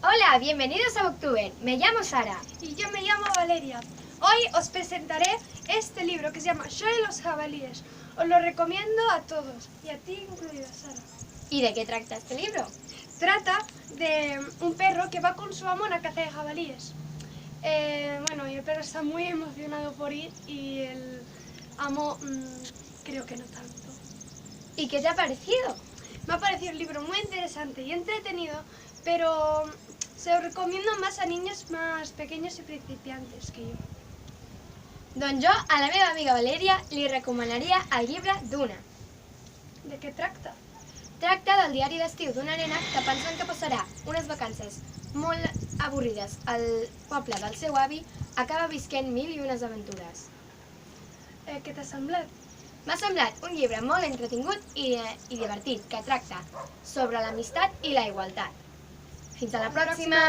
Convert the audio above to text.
Hola, bienvenidos a Booktuber. Me llamo Sara. Y yo me llamo Valeria. Hoy os presentaré este libro que se llama Yo y los jabalíes. Os lo recomiendo a todos, y a ti incluida, Sara. ¿Y de qué trata este libro? Trata de un perro que va con su amo a una caza de jabalíes. Y el perro está muy emocionado por ir y el amo creo que no tanto. ¿Y qué te ha parecido? Me ha parecido un libro muy interesante y entretenido, pero se lo recomiendo más a niños más pequeños y principiantes que yo. Doncs jo a la meva amiga Valeria li recomanaria el llibre Duna. De què tracta? Tracta del diari d'estiu d'una nena que pensant que passarà unes vacances molt avorrides al poble del seu avi, acaba visquent mil i unes aventures. Què t'ha semblat? M'ha semblat un llibre molt entretingut i divertit que tracta sobre l'amistat i la igualtat. Fins a la pròxima!